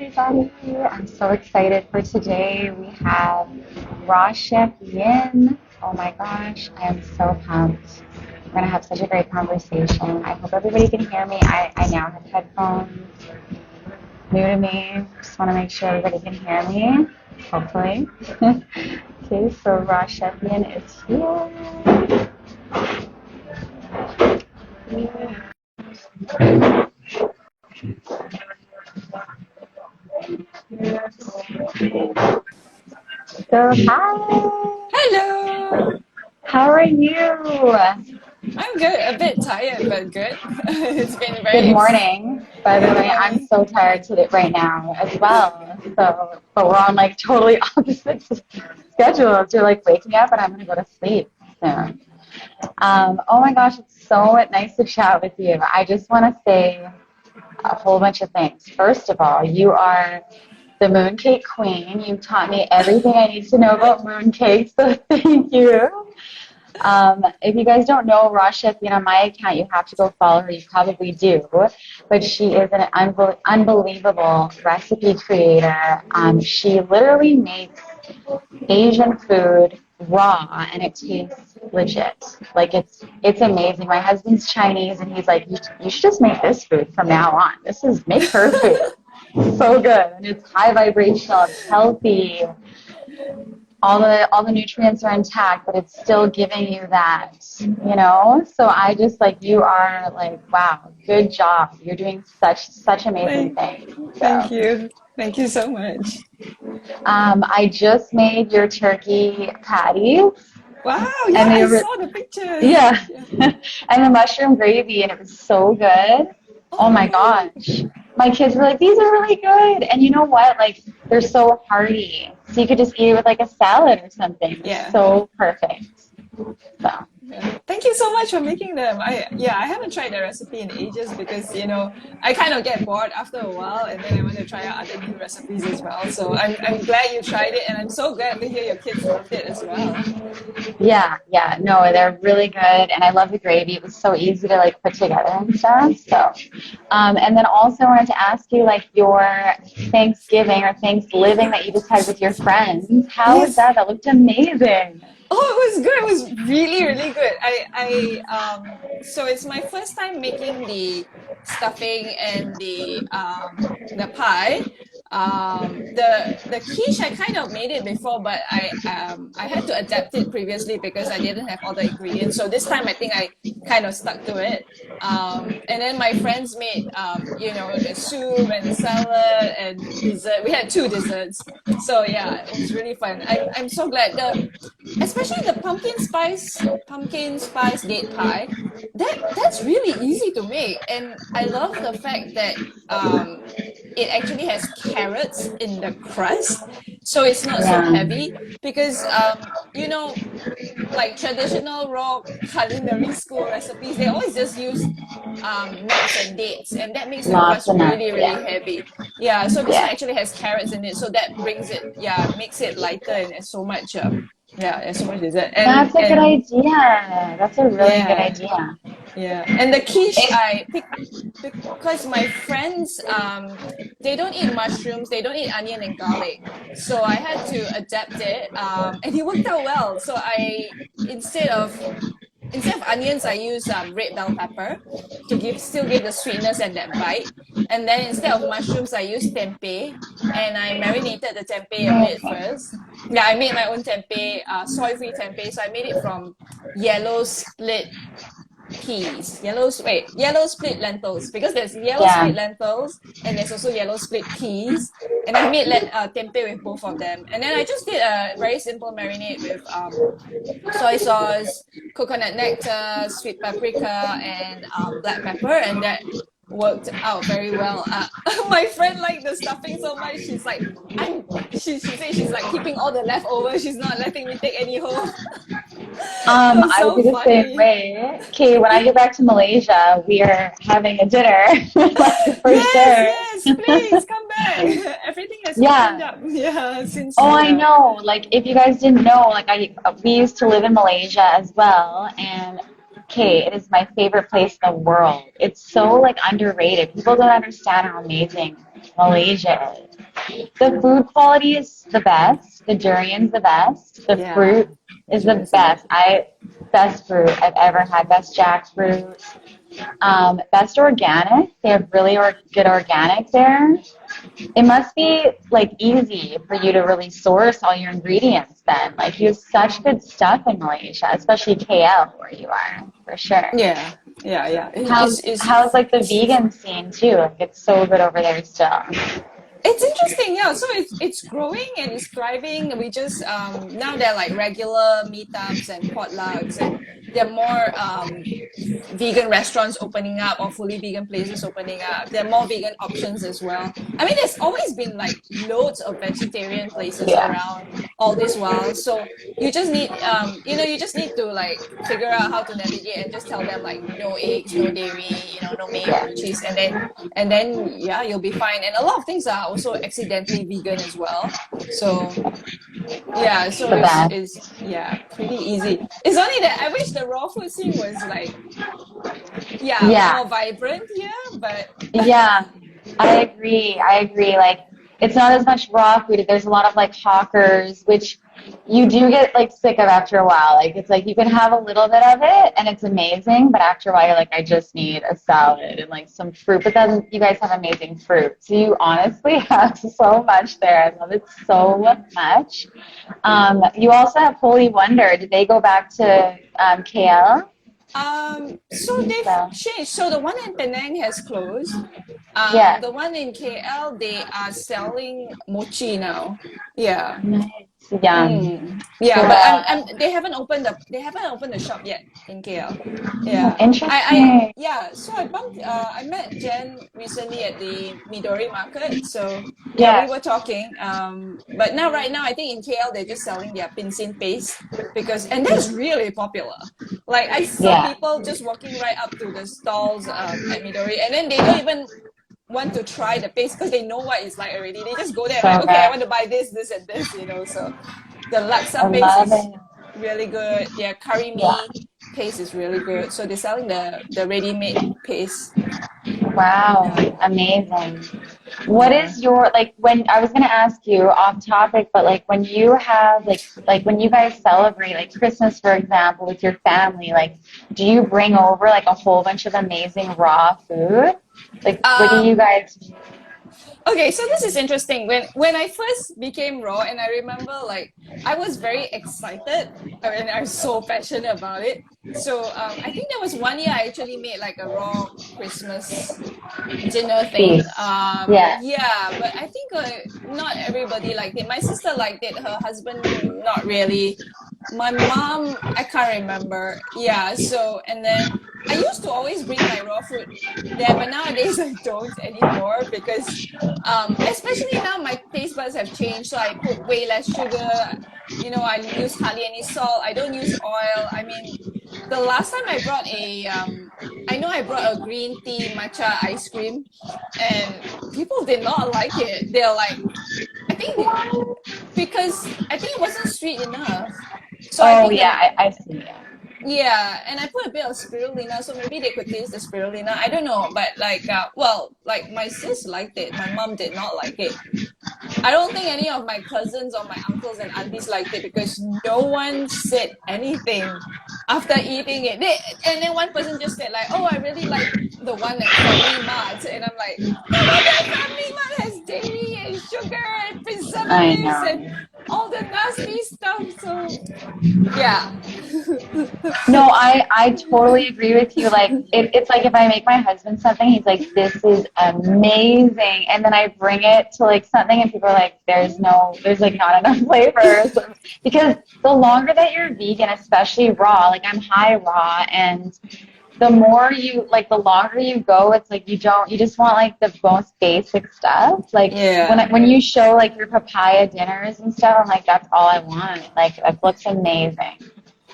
everybody. I'm so excited for today. We have Raw Chef Yin. Oh my gosh, I am so pumped. We're going to have such a great conversation. I hope everybody can hear me. I now have headphones. New to me. Just want to make sure everybody can hear me. Hopefully. Okay, so Raw Chef Yin is here. So, hi. Hello. How are you? I'm good. A bit tired, but good. It's been Good very morning. By the good way, I'm morning. so tired today right now as well. So, but we're on like totally opposite schedules. You're like waking up and I'm gonna go to sleep soon. Oh my gosh, it's so nice to chat with you. I just want to say a whole bunch of things. First of all, you are the mooncake queen. You've taught me everything I need to know about mooncakes, so thank you. If you guys don't know Rasha, on my account, you have to go follow her. You probably do. But she is an unbelievable recipe creator. She literally makes Asian food raw and it tastes legit. Like it's amazing. My husband's Chinese and he's like, you should just make this food from now on. Make her food. So good. And it's high vibrational, it's healthy, all the nutrients are intact, but it's still giving you that, you know? So I just like you are like, wow, good job. You're doing such amazing Thank, things. thank So you. Thank you so much. I just made your turkey patties Wow, yeah, and they I were saw the pictures. yeah. Yeah. And the mushroom gravy and it was so good. Oh my Oh, gosh. My kids were like, these are really good. And you know what? Like they're so hearty. So you could just eat it with like a salad or something. They're yeah. so perfect. So Yeah. Thank you so much for making them. I haven't tried the recipe in ages because I kind of get bored after a while and then I want to try out other new recipes as well. So I'm glad you tried it and I'm so glad to hear your kids loved it as well. yeah, no, they're really good, and I love the gravy. It was so easy to like put together and stuff. So, and then also I wanted to ask you like your Thanksgiving or Thanksgiving that you just had with your friends. How was Yes. that? That looked amazing. Oh, it was good. It was really, really good. So it's my first time making the stuffing and the pie. The quiche I kind of made it before, but I had to adapt it previously because I didn't have all the ingredients. So this time I think I kind of stuck to it. And then my friends made the soup and the salad and dessert. We had two desserts. So yeah, it was really fun. I'm so glad especially the pumpkin spice date pie that's really easy to make, and I love the fact that it actually has carrots in the crust, so it's not so Yeah, heavy because like traditional raw culinary school recipes, they always just use nuts and dates, and that makes the lots crust of nuts. really, really Yeah, heavy. Yeah, so this one yeah. actually has carrots in it, so that brings it, yeah, makes it lighter, and there's so much, there's so much dessert, and That's a good and idea. That's a really good yeah, idea. yeah, and the quiche It, I picked because my friends they don't eat mushrooms, they don't eat onion and garlic, so I had to adapt it, and it worked out well. So I instead of instead of onions, I use red bell pepper to still give the sweetness and that bite. And then instead of mushrooms, I use tempeh, and I marinated the tempeh a bit amazing. first. Yeah, I made my own tempeh, soy-free tempeh. So I made it from yellow split yellow split lentils, because there's yellow split Yeah. lentils and there's also yellow split peas, and I made tempeh with both of them. And then I just did a very simple marinade with soy sauce, coconut nectar, sweet paprika, and black pepper, and that worked out very well. My friend liked the stuffing so much. She's like, she said she's like keeping all the leftovers. She's not letting me take any home. It was I would so be the same funny. way. Okay, when I get back to Malaysia, we are having a dinner for Yes, sure. yes, please come back. Everything has opened Yeah. up. Yeah, since Oh, I yeah. know. Like, if you guys didn't know, like, we used to live in Malaysia as well, and Kate, it is my favorite place in the world. It's so like underrated. People don't understand how amazing Malaysia is. The food quality is the best. The durian's the best. The Yeah. fruit is the Durian's the best. best. Best fruit I've ever had. Best jackfruit. Best organic. They have really good organic there. It must be like easy for you to really source all your ingredients then. Like you have such good stuff in Malaysia, especially KL where you are, for sure. Yeah. Yeah. Yeah. How's like the vegan scene too? Like it's so good over there still. It's interesting, yeah. So it's growing and it's thriving. We just now they're like regular meetups and potlucks, and there are more vegan restaurants opening up or fully vegan places opening up. There are more vegan options as well. I mean, there's always been like loads of vegetarian places Yeah. around all this while. So you just need you just need to like figure out how to navigate and just tell them like no eggs, no dairy, no mayo, Yeah. no cheese, and then yeah, you'll be fine. And a lot of things are also accidentally vegan as well. So yeah, so The best. it's yeah, pretty easy. It's only that I wish the raw food scene was like yeah, Yeah. more vibrant here, but Yeah, I agree. I agree. Like, it's not as much raw food. There's a lot of like hawkers, which you do get like sick of after a while. Like, it's like you can have a little bit of it and it's amazing, but after a while, you're like, I just need a salad and like some fruit. But then you guys have amazing fruit. So you honestly have so much there. I love it so much. You also have Holy Wonder. Did they go back to KL? so they've So, changed. So the one in Penang has closed. yeah. The one in KL, they are selling mochi now. Yeah. Nice. Yum. Yeah, but Yeah. they haven't opened the shop yet in KL. Yeah. Interesting. So I met Jen recently at the Midori market. So yeah, we Yeah. were talking. But now right now I think in KL they're just selling their pinsin paste and that's really popular. Like I saw Yeah. people just walking right up to the stalls at Midori and then they don't even want to try the paste because they know what it's like already. They just go there and So like, okay, I good. want to buy this, and this. So the I laksa paste love is it. really good. Their curry Yeah. mee paste is really good. So they're selling the ready-made paste. Wow. Yeah, Amazing. What yeah. is your like when I was gonna ask you off topic, but like when you have like when you guys celebrate like Christmas, for example, with your family, like do you bring over like a whole bunch of amazing raw food? Like what do you Um, guys Okay, so this is interesting. When I first became raw, and I remember like I was very excited and I was so passionate about it. So I think there was one year I actually made like a raw Christmas dinner thing. feast? Yeah. Yeah, but I think not everybody liked it. My sister liked it. Her husband not really. My mom, I can't remember. Yeah. So and then I used to always bring my raw food there, but nowadays I don't anymore because especially now my taste buds have changed, so I put way less sugar. I use hardly any salt. I don't use oil. I mean, the last time I know I brought a green tea matcha ice cream, and people did not like it. They're like, I think because I think it wasn't sweet enough. So I Oh think yeah, the I see. Yeah. yeah, and I put a bit of spirulina, so maybe they could taste the spirulina. I don't know, but like, like my sis liked it. My mom did not like it. I don't think any of my cousins or my uncles and aunties liked it because no one said anything after eating it. And then one person just said like, "Oh, I really like the one at Family Mart," and I'm like, "No wonder Family Mart has dairy and sugar and I preservatives and know. all the nasty stuff." So yeah, No, I totally agree with you. Like it's like if I make my husband something, he's like, "This is amazing," and then I bring it to like something, and people are like, there's like not enough flavor." So, because the longer that you're vegan, especially raw, like I'm high raw, and the more you like, the longer you go, it's like you just want like the most basic stuff. Like yeah, when you show like your papaya dinners and stuff, I'm like, that's all I want. Like it looks amazing.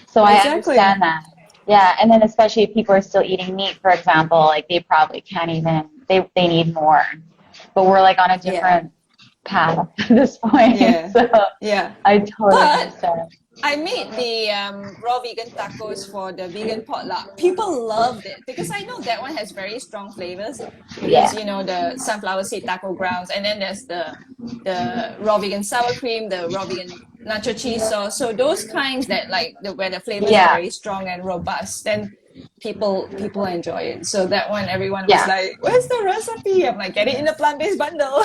So I exactly. understand that. Yeah, and then especially if people are still eating meat, for example, like they probably can't even they need more. But we're like on a Yeah, different path at this point. yeah, So yeah. I totally But understand. I made the raw vegan tacos for the vegan potluck. People loved it because I know that one has very strong flavors because Yeah. you know the sunflower seed taco grounds, and then there's the raw vegan sour cream, the raw vegan nacho cheese sauce. So those kinds that like where the flavors are Yeah. very strong and robust, then people enjoy it. So that one, everyone was Yeah. like, "Where's the recipe?" I'm like, "Get it in the plant-based bundle."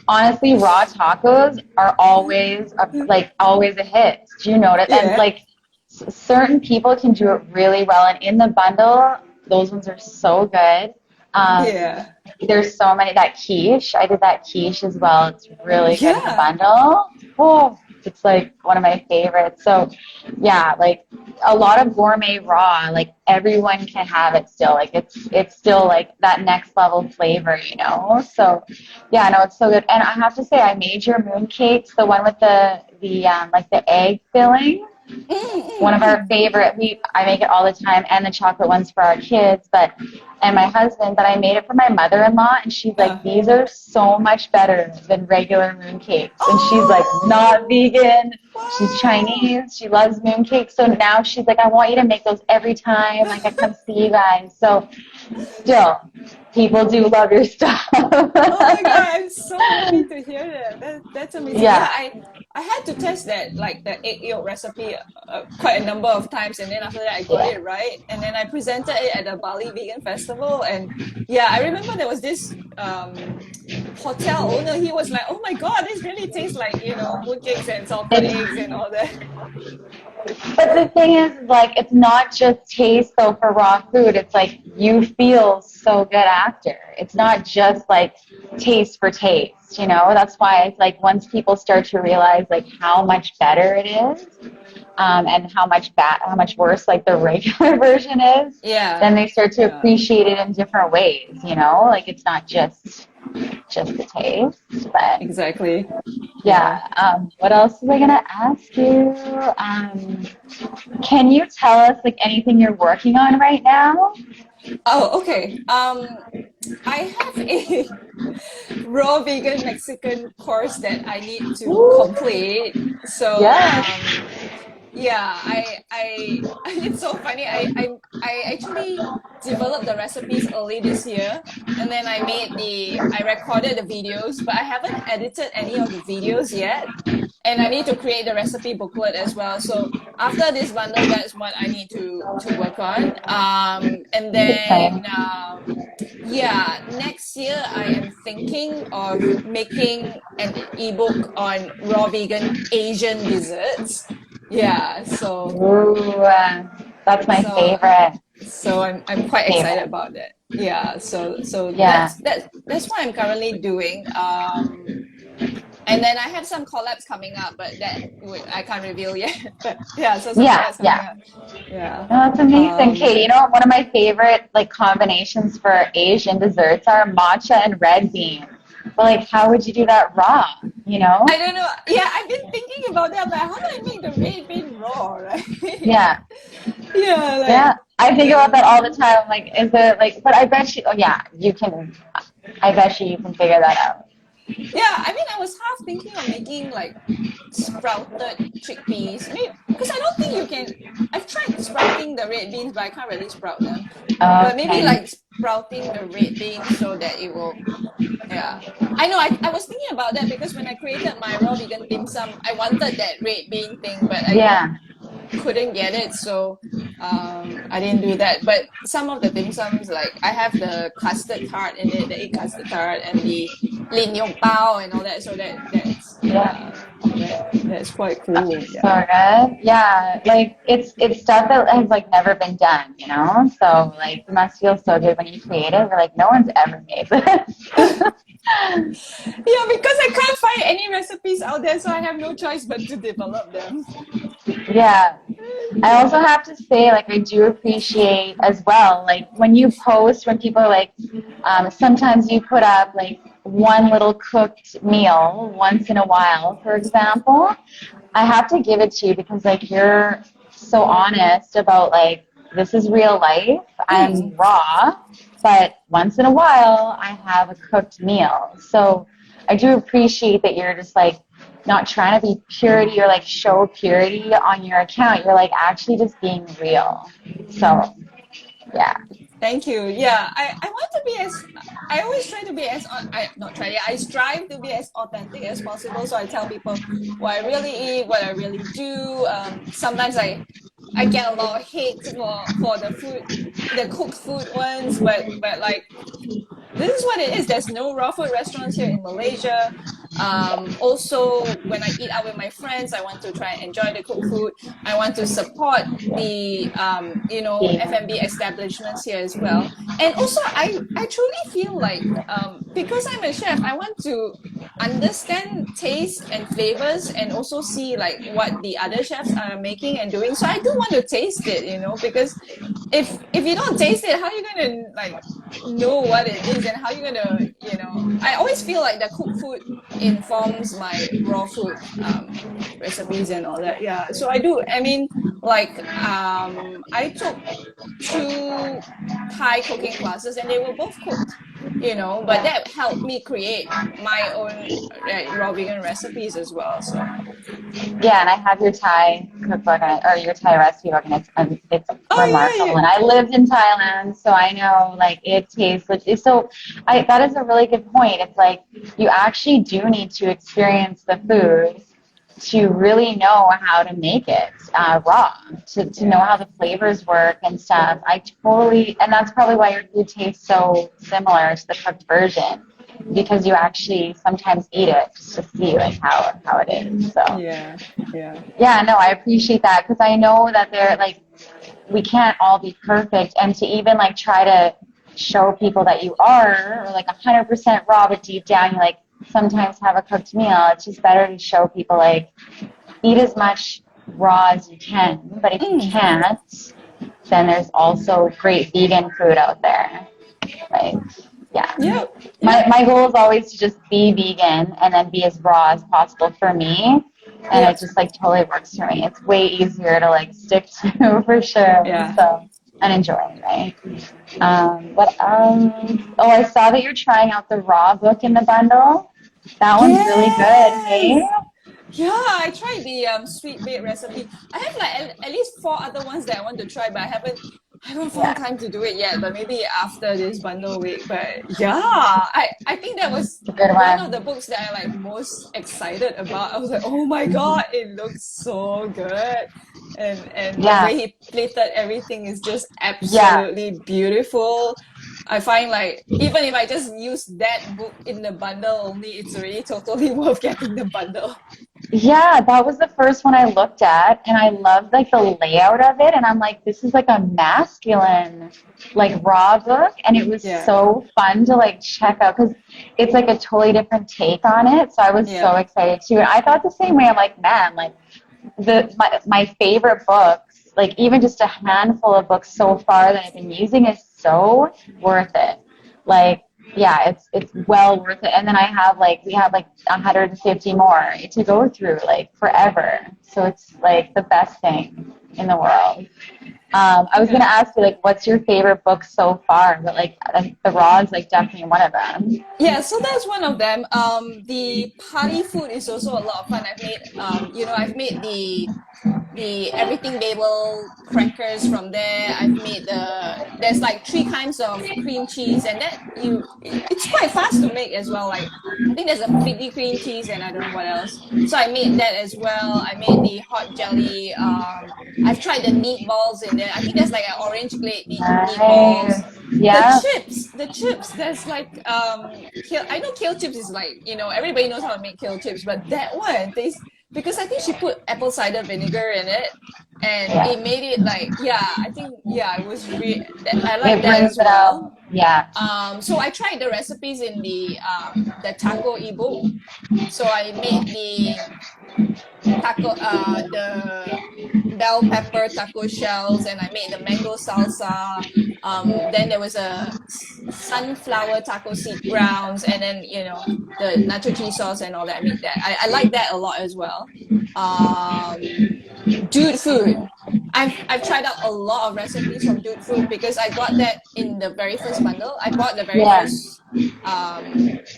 Honestly, raw tacos are always a hit. Do you notice? And Yeah, like certain people can do it really well, and in the bundle, those ones are so good. Um, yeah, there's so many that quiche. I did that quiche as well. It's really good in the yeah. bundle. Oh, it's like one of my favorites. So, yeah, like a lot of gourmet raw, like everyone can have it still. Like it's still like that next level flavor, you know. So, yeah, no, it's so good. And I have to say, I made your mooncakes, the one with the like the egg filling. Mm, One mm, of our mm. favorite. We I make it all the time, and the chocolate ones for our kids. And my husband, but I made it for my mother-in-law, and she's like, Uh. these are so much better than regular mooncakes. And she's like, not Oh, vegan. She's wow. Chinese. She loves mooncakes. So now she's like, I want you to make those every time like I come see you guys. So still, people do love your stuff. Oh my God, I'm so happy to hear that. That's amazing. Yeah, Yeah. I had to test that, like the egg yolk recipe, quite a number of times, and then after that I got Yeah. it right, and then I presented it at the Bali Vegan Festival, and yeah, I remember there was this hotel owner. He was like, "Oh my God, this really tastes like mooncakes and salted It's eggs and all that." But the thing is, like, it's not just taste though for raw food. It's like you feel so good after. It's not just like taste for taste, you know? That's why it's like once people start to realize like how much better it is, and how much worse like the regular version is, then Yeah, they start to yeah, appreciate it in different ways, you know? Like it's not just the taste, but exactly. Yeah. yeah. What else was I gonna ask you? Can you tell us like anything you're working on right now? Oh, okay. I have a raw vegan Mexican course that I need to Woo! complete. So Yes. yeah, it's so funny. I actually developed the recipes early this year, and then I recorded the videos, but I haven't edited any of the videos yet. And I need to create the recipe booklet as well. So after this bundle, that's what I need to work on. And then Exciting. yeah, next year I am thinking of making an ebook on raw vegan Asian desserts. Yeah, Ooh, that's my so favorite. I'm quite excited Favorite. about that. Yeah, so Yeah. that's what I'm currently doing. And then I have some collabs coming up, but I can't reveal yet. But yeah, so some Yeah. collabs coming Yeah. up. Yeah. No, that's amazing. Um, Kate, you know what one of my favorite like combinations for Asian desserts are matcha and red bean. But like how would you do that raw? You know? I don't know. Yeah, I've been thinking about that. Like, how do I make the red bean raw, right? Yeah. Yeah, Yeah. like I think about that the all the time. I'm like, is there like but I bet you oh yeah, you can I bet you can figure that out. yeah. I mean, I was half thinking of making like sprouted chickpeas. Maybe because I don't think you can. I've tried sprouting the red beans, but I can't really sprout them. But maybe Okay. like sprouting the red beans so that it will. Yeah, I know. I was thinking about that because when I created my raw vegan dim sum, I wanted that red bean thing, but I Yeah. couldn't get it, so I didn't do that. But some of the dim sums, like I have the custard tart in it, the egg custard tart, and the lin yong bao and all that. So that's Yeah. yeah, that's quite cool. So Yeah. good. Yeah. Like it's stuff that has like never been done, you know? So like it must feel so good when you create it. You're like, no one's ever made this. Yeah, because I can't find any recipes out there, so I have no choice but to develop them. Yeah. I also Yeah. have to say, like, I do appreciate as well, like, when you post, when people are like, sometimes you put up like one little cooked meal once in a while, for example. I have to give it to you because, like, you're so honest about, like, this is real life. I'm Mm. raw, but once in a while, I have a cooked meal. So I do appreciate that you're just like, not trying to be purity or like show purity on your account. You're like actually just being real. So yeah. Thank you. Yeah, I want to be as I always try to be as I not try. Yeah, I strive to be as authentic as possible. So I tell people what I really eat, what I really do. Sometimes I get a lot of hate for the food, the cooked food ones, but like this is what it is. There's no raw food restaurants here in Malaysia. Also, when I eat out with my friends, I want to try and enjoy the cooked food. I want to support the F&B establishments here as well. And also, I truly feel like because I'm a chef, I want to understand taste and flavors and also see like what the other chefs are making and doing. So I do want to taste it, because if you don't taste it, how are you gonna like know what it is and how you're gonna I always feel like the cooked food informs my raw food recipes and all that. Yeah, so I do. I mean, like I took 2 Thai cooking classes and they were both cooked, but that helped me create my own raw vegan recipes as well. So Yeah, and I have your Thai cookbook or your Thai recipe book, and it's oh remarkable. And I lived in Thailand, so I know like it tastes. So that is a really good point. It's like you actually do need to experience the food to really know how to make it raw, to know how the flavors work and stuff. And that's probably why your food tastes so similar to the cooked version, because you actually sometimes eat it just to see like how it is. So yeah, yeah. yeah, no, I appreciate that, because I know that they're like we can't all be perfect, and to even like try to show people that you are or like 100% raw, but deep down you like sometimes have a cooked meal. It's just better to show people like eat as much raw as you can, but if you can't, then there's also great vegan food out there. Like yeah. Yep. My goal is always to just be vegan and then be as raw as possible for me. And Yep. it just like totally works for me. It's way easier to like stick to for sure. Yeah. So and enjoy it, right? What else? Oh, I saw that you're trying out the raw book in the bundle. That one's really good, hey? Yeah, I tried the sweet baked recipe. I have like at least 4 other ones that I want to try, but I haven't found time to do it yet. But maybe after this bundle week. But yeah, I think that was It's a good one of one. the books that I like most excited about. I was like, oh my god, it looks so good, and the Yeah. way he plated everything is just Yeah. absolutely beautiful. I find like even if I just use that book in the bundle only, it's already totally worth getting the bundle. Yeah, that was the first one I looked at, and I loved like the layout of it, and I'm like, this is like a masculine, like raw book, and it was Yeah, so fun to like check out because it's like a totally different take on it. So I was yeah, so excited too, and I thought the same way. I'm like, man, like my favorite books, like even just a handful of books so far that I've been using is so worth it. Like yeah, it's well worth it. And then we have like 150 more to go through like forever. So it's like the best thing in the world. I was gonna yeah. ask you like, what's your favorite book so far? But like the Raw is like definitely one of them. Yeah, so that's one of them. The party food is also a lot of fun. I've made the everything bagel crackers from there. I've made there's like 3 kinds of cream cheese, and it's quite fast to make as well. Like I think there's a figgy cream cheese, and I don't know what else. So I made that as well. I made the hot jelly. I've tried the meatballs in there. I think there's like an orange glazed meatballs. Nice. Yeah. The chips. There's like I know kale chips is like everybody knows how to make kale chips, but that one tastes because I think she put apple cider vinegar in it, and Yeah. it made it like I think it was I like It that brings as it well. out. Yeah. So I tried the recipes in the taco ebook. So I made the bell pepper taco shells, and I made the mango salsa. Then there was a sunflower taco seed browns, and then the nacho cheese sauce and all that. I made that. I like that a lot as well. Dude food. I've tried out a lot of recipes from Dude Food because I got that in the very first bundle. I bought the very Yeah. first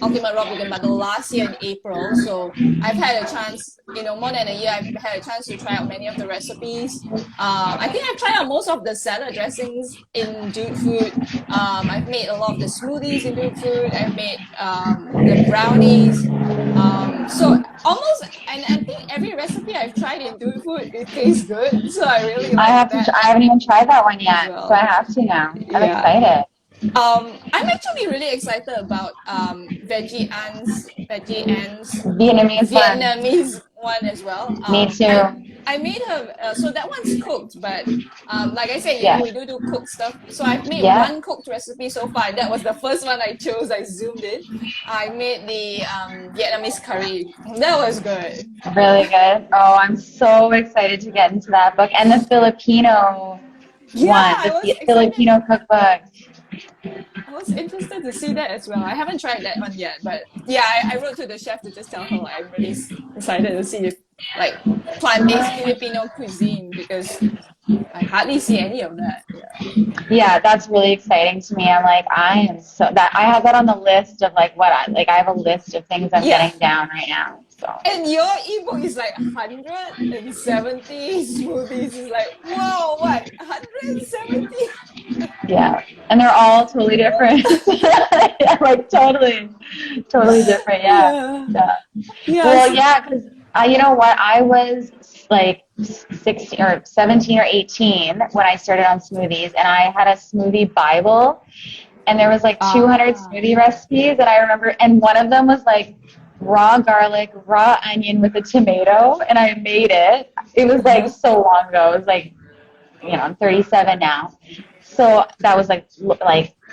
Ultimate Raw Vegan bundle last year in April. So I've had a chance, more than a year, I've had a chance to try out many of the recipes. I think I've tried out most of the salad dressings in Dude Food. I've made a lot of the smoothies in Dude Food. I've made the brownies. So almost, and I think every recipe I've tried in Dude Food, it tastes good. So I really like that I haven't even tried that one as yet, so I well. have to now. I'm Yeah. excited. I'm actually really excited about veggie ants Vietnamese one. Vietnamese one as well. Me too. I made her so that one's cooked, but like I said, Yeah. we do cook stuff. So I've made Yeah. one cooked recipe so far, and that was the first one I chose. I zoomed in. I made the Vietnamese curry. That was good. Really Yeah, good. Oh, I'm so excited to get into that book and the Filipino yeah. one, the Filipino cookbook. I was interested to see that as well. I haven't tried that one yet, but yeah, I wrote to the chef to just tell her like, I'm really excited to see if like plant-based Filipino cuisine because I hardly see any of that. Yeah. Yeah, that's really exciting to me. I'm like, I am so that I have that on the list of like what I like. I have a list of things I'm Yeah. getting down right now. So And your ebook is like 170 smoothies. Is like, whoa, what? 170? yeah, and they're all totally different. Yeah, like totally different. Yeah, Yeah. yeah. Well, Yes. yeah, because you know what? I was like 16 or 17 or 18 when I started on smoothies, and I had a smoothie Bible, and there was like 200 Ah. smoothie recipes, and I remember, and one of them was like raw garlic, raw onion with a tomato, and I made it. It was like Uh-huh. so long ago. It was like, I'm 37 now. So that was like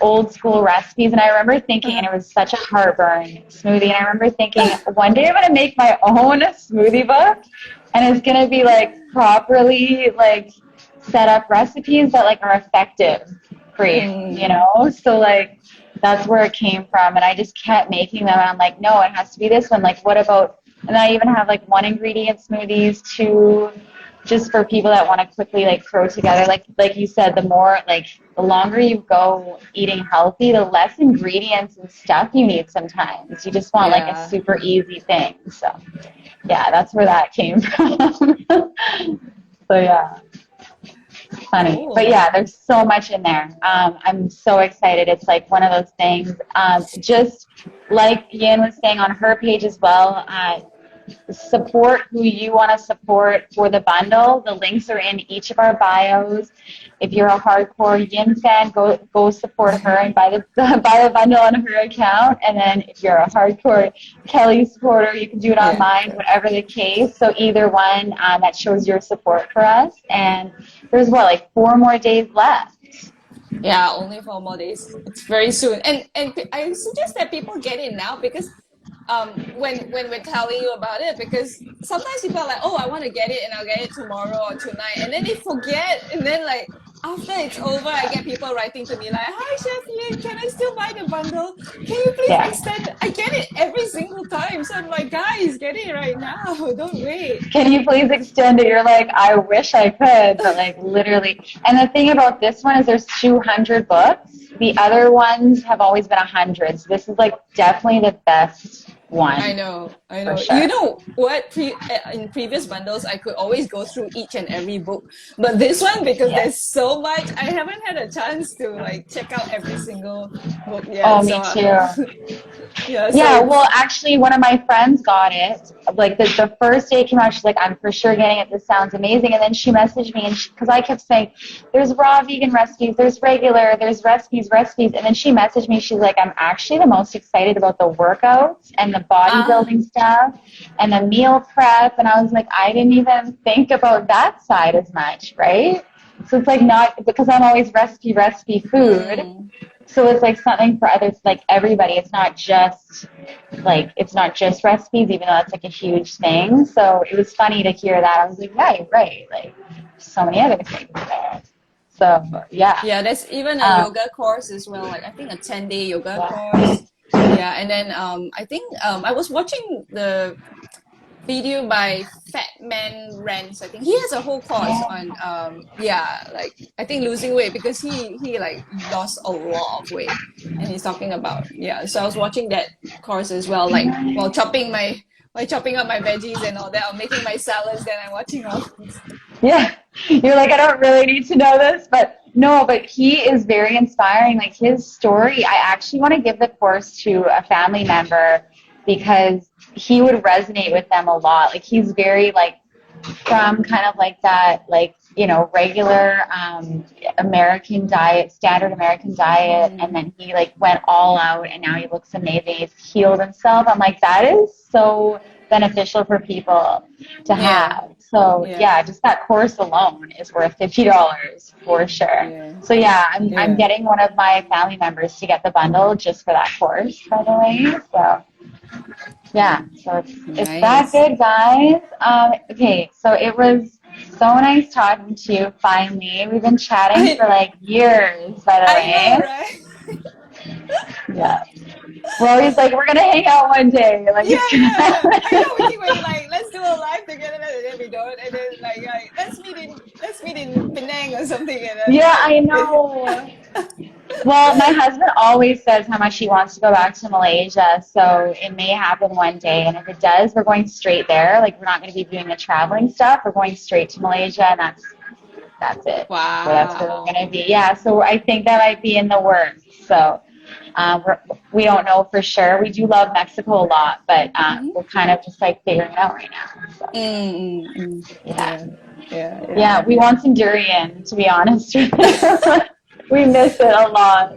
old school recipes. And I remember thinking, and Uh-huh. it was such a heartburn smoothie. And I remember thinking, one day I'm going to make my own smoothie book, and it's going to be like properly like set up recipes that like are effective for Mm. So like that's where it came from. And I just kept making them. And I'm like, no, it has to be this one. Like, what about, and I even have like one ingredient smoothies, two just for people that want to quickly like throw together, like you said, the longer you go eating healthy, the less ingredients and stuff you need sometimes. You just want like a Yeah. super easy thing. So yeah, that's where that came from. So yeah, funny. But Cool. yeah, there's so much in there. I'm so excited. It's like one of those things. Just like Yin was saying on her page as well, support who you want to support for the bundle. The links are in each of our bios. If you're a hardcore Yin fan, go support her and buy the buy the bundle on her account. And then if you're a hardcore Kelly supporter, you can do it on Yeah. mine, whatever the case. So either one, that shows your support for us. And there's like 4 more days left. Yeah, only 4 more days. It's very soon. And I suggest that people get it now because when we're telling you about it, because sometimes people are like, oh, I want to get it and I'll get it tomorrow or tonight, and then they forget, and then like after it's over, I get people writing to me like, hi Chef Yin, can I still buy the bundle? Can you please Yeah. extend it? I get it every single time, so I'm like, guys, get it right now, don't wait. Can you please extend it? You're like, I wish I could, but like literally. And the thing about this one is there's 200 books. The other ones have always been 100. So this is like definitely the best one I know, I for know. You sure. know what? In previous bundles, I could always go through each and every book, but this one, because Yeah. there's so much, I haven't had a chance to like check out every single book Oh, yet. me So, too. yeah. So Yeah, well, it's actually, one of my friends got it. Like the first day it came out, she's like, "I'm for sure getting it. This sounds amazing." And then she messaged me, and because I kept saying, "There's raw vegan recipes, there's regular, there's recipes." And then she messaged me. She's like, "I'm actually the most excited about the workouts and the ah, bodybuilding stuff and the meal prep." And I was like, I didn't even think about that side as much, right? So it's like not because I'm always recipe food. mm, So it's like something for others, like everybody. It's not just recipes, even though that's like a huge thing. So it was funny to hear that. I was like, yeah, you're right. Like so many other things there. So yeah. yeah. There's even a Um, yoga course as well. Like I think a 10-day yoga yeah. course. Yeah, and then I think I was watching video by Fat Man Rants. I think he has a whole course on yeah, like I think losing weight because he like lost a lot of weight, and he's talking about yeah. So I was watching that course as well, like while chopping up my veggies and all that, or making my salads. Then I'm watching all this. Yeah. You're like, I don't really need to know this, but no, but he is very inspiring. Like his story, I actually want to give the course to a family member because he would resonate with them a lot. Like he's very like from kind of like that, like, you know, regular American diet, standard American diet, and then he like went all out and now he looks amazing. He's healed himself. I'm like, that is so beneficial for people to Yeah, have. So yeah, yeah, just that course alone is worth $50 for sure. yeah, So yeah, I'm yeah. getting one of my family members to get the bundle just for that course, by the way. So yeah, so it's that Nice. good, guys. Okay, so it was so nice talking to you finally. We've been chatting for I like years, by the I know, way. right? Yeah. We're always like, we're gonna hang out one day. Like Yeah, it's gonna yeah, yeah. I happen. know we keep waiting like let's do a live together and then we don't and then like let's meet in Penang or something and then Yeah, like I know. Well, my husband always says how much he wants to go back to Malaysia, so it may happen one day. And if it does, we're going straight there. Like we're not going to be doing the traveling stuff. We're going straight to Malaysia, and that's it. That's where we're wow. going to be. Yeah, so I think that might be in the works. So we don't know for sure. We do love Mexico a lot, but Mm-hmm. we're kind of just like figuring it out right now. So yeah, Yeah, yeah, yeah. yeah, we want some durian, to be honest. We miss it a lot.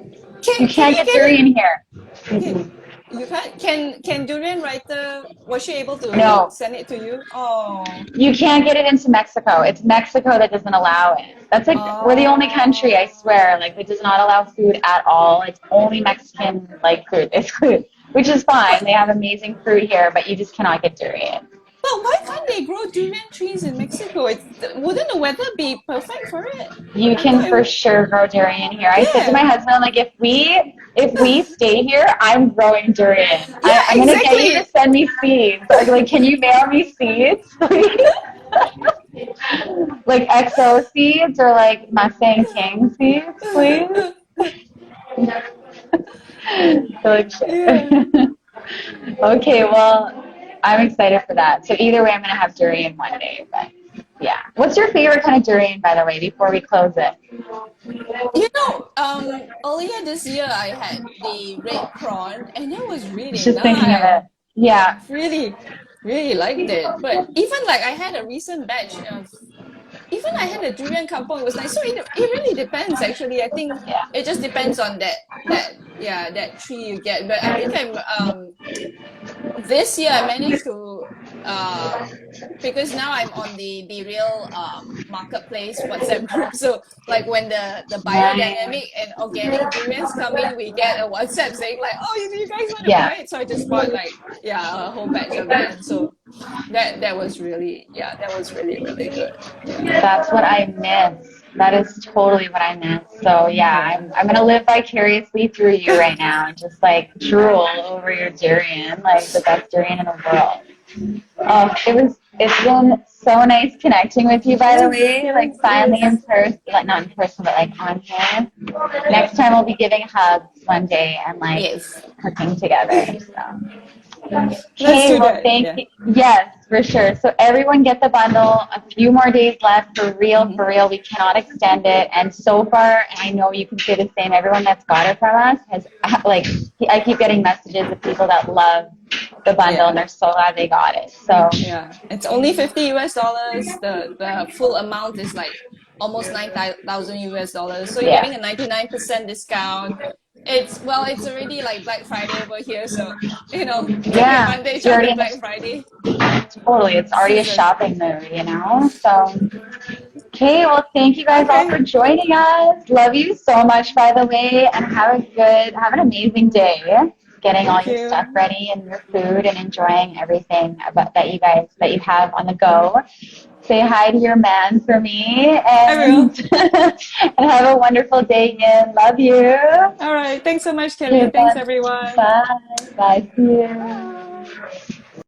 You Can can't you get get it? durian here. Okay. Mm-mm. You can't can Durian writer was she able to No, send it to you? Oh. you can't get it into Mexico. It's Mexico that doesn't allow it. That's like we're the only country, I Oh. swear, like that does not allow food at all. It's only Mexican like fruit. It's fruit, which is fine. But They have amazing fruit here, but you just cannot get durian. but why can't they grow durian trees in Mexico? Wouldn't the weather be perfect for it? You I thought can it for would. sure grow durian here. I said to my Yeah. husband, like, if we stay here, I'm growing durian. Yeah, I'm gonna get you to exactly. send me seeds. Like, can you mail me seeds? Like XO seeds or like Mustang King seeds, please? So like, sure. Yeah. Okay, well, I'm excited for that. So either way, I'm gonna have durian one day. But yeah, what's your favorite kind of durian, by the way? Before we close it, You know, earlier this year I had the red prawn and it was I was really just thinking of nice. it. Yeah, Really, really liked it. But even like I had a recent batch of even I had a durian kampong. It was nice. So it really depends. Actually, I think yeah, it just depends on that tree you get. But I think I'm this year I managed to because now I'm on the real marketplace WhatsApp group. So like when the nice. biodynamic and organic durians come in, we get a WhatsApp saying like, "Oh, you guys want to Yeah, buy it?" So I just bought like yeah a whole batch of it, and so that was really yeah that was really really good. Yeah, that's what I miss. That is totally what I miss. So yeah, yeah. I'm gonna live vicariously through you right now and just like drool over your durian, like the best durian in the world. It's been so nice connecting with you, by the Yes, way. Like yes, finally in yes. person, like not in person, but like on here. Next time we'll be giving hugs one day and like Yes. cooking together. So. Let's Okay, do well, that. thank Yeah. you. Yes, for sure. So everyone get the bundle. A few more days left for real, Hmm. for real. We cannot extend it. And so far, and I know you can say the same, everyone that's got it from us has, like, I keep getting messages of people that love the bundle and Yeah. they're so glad they got it. So, Yeah. It's only 50 US dollars. The full amount is like almost 9,000 US dollars. So you're yeah. getting a 99% discount. It's already like Black Friday over here, so every Yeah. Monday You're shop already in in Black the, Friday totally, it's already a season. shopping mood, you know? So, okay, well, thank you guys all for Okay. joining us. Love you so much, by the way, and have an amazing day getting all Thank your stuff you. ready and your food and enjoying everything that you have on the go. Say hi to your man for me I will. and and have a wonderful day again. Love you. All right. Thanks so much, Kelly. Okay, Thanks, bye. everyone. Bye. Bye. See you. Bye.